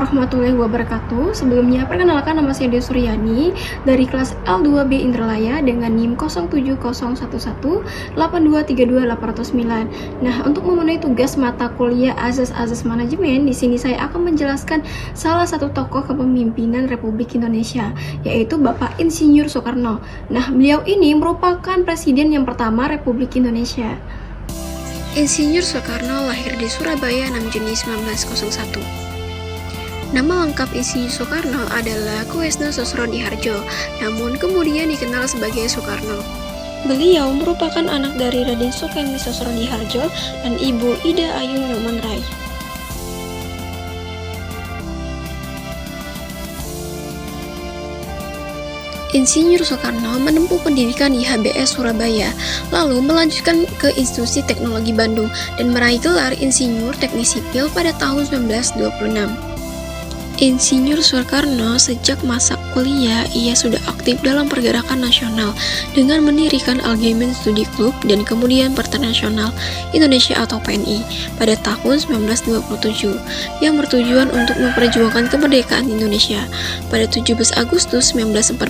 warahmatullahi wabarakatuh. Sebelumnya, perkenalkan nama saya Dea Suryani dari kelas L2B Indralaya dengan NIM 0701182328009. Nah, untuk memenuhi tugas mata kuliah Azas Manajemen, di sini saya akan menjelaskan salah satu tokoh kepemimpinan Republik Indonesia, yaitu Bapak Insinyur Soekarno. Nah, beliau ini merupakan presiden yang pertama Republik Indonesia. Insinyur Soekarno lahir di Surabaya 6 Juni 1901. Nama lengkap Insinyur Soekarno adalah Koesna Sosrodihardjo, namun kemudian dikenal sebagai Soekarno. Beliau merupakan anak dari Raden Sukemi Sosrodihardjo dan Ibu Ida Ayu Nyomanrai. Insinyur Soekarno menempuh pendidikan di HBS Surabaya, lalu melanjutkan ke Institusi Teknologi Bandung dan meraih gelar Insinyur Teknik Sipil pada tahun 1926. Insinyur Soekarno sejak masa kuliah ia sudah aktif dalam pergerakan nasional dengan mendirikan Algemeen Studi Club dan kemudian Partai Nasional Indonesia atau PNI pada tahun 1927 yang bertujuan untuk memperjuangkan kemerdekaan Indonesia. Pada 17 Agustus 1945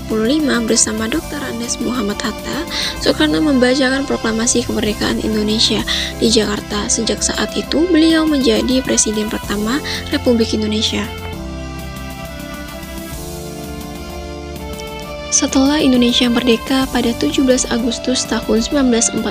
bersama Dr. Andes Muhammad Hatta, Soekarno membacakan proklamasi kemerdekaan Indonesia di Jakarta. Sejak saat itu beliau menjadi presiden pertama Republik Indonesia. Setelah Indonesia merdeka pada 17 Agustus tahun 1945,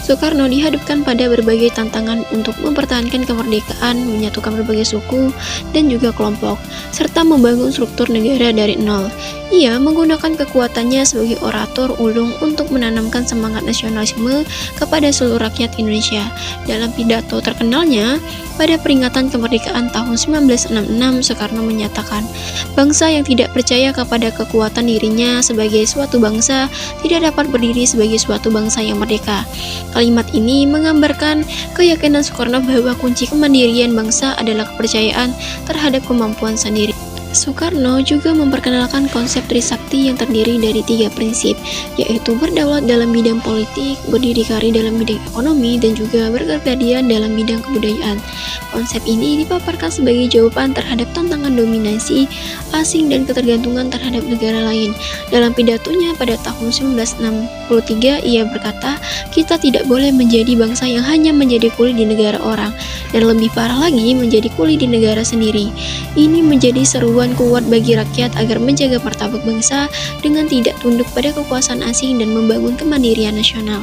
Soekarno dihadapkan pada berbagai tantangan untuk mempertahankan kemerdekaan, menyatukan berbagai suku dan juga kelompok, serta membangun struktur negara dari nol. Ia menggunakan kekuatannya sebagai orator ulung untuk menanamkan semangat nasionalisme kepada seluruh rakyat Indonesia. Dalam pidato terkenalnya pada peringatan kemerdekaan tahun 1966, Soekarno menyatakan, bangsa yang tidak percaya kepada kekuatan dirinya sebagai suatu bangsa tidak dapat berdiri sebagai suatu bangsa yang merdeka. Kalimat ini menggambarkan keyakinan Soekarno bahwa kunci kemandirian bangsa adalah kepercayaan terhadap kemampuan sendiri. Soekarno juga memperkenalkan konsep Trisakti yang terdiri dari 3 prinsip, yaitu berdaulat dalam bidang politik, berdikari dalam bidang ekonomi, dan juga berkepribadian dalam bidang kebudayaan. Konsep ini dipaparkan sebagai jawaban terhadap tantangan dominasi asing dan ketergantungan terhadap negara lain. Dalam pidatonya pada tahun 1963, ia berkata, kita tidak boleh menjadi bangsa yang hanya menjadi kuli di negara orang, dan lebih parah lagi menjadi kuli di negara sendiri. Ini menjadi seruan kuat bagi rakyat agar menjaga martabat bangsa dengan tidak tunduk pada kekuasaan asing dan membangun kemandirian nasional.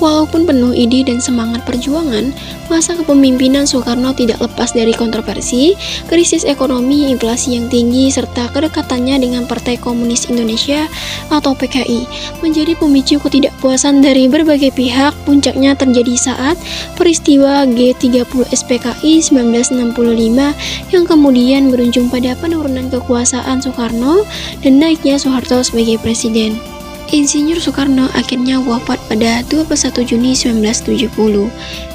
Walaupun penuh ide dan semangat perjuangan, masa kepemimpinan Soekarno tidak lepas dari kontroversi, krisis ekonomi, inflasi yang tinggi, serta kedekatannya dengan Partai Komunis Indonesia atau PKI menjadi pemicu ketidakpuasan dari berbagai pihak. Puncaknya terjadi saat peristiwa G30 SPKI 1965 yang kemudian berujung pada penurunan kekuasaan Soekarno dan naiknya Soeharto sebagai presiden. Insinyur Soekarno akhirnya wafat pada 21 Juni 1970.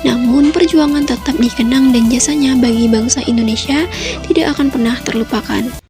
Namun perjuangan tetap dikenang dan jasanya bagi bangsa Indonesia tidak akan pernah terlupakan.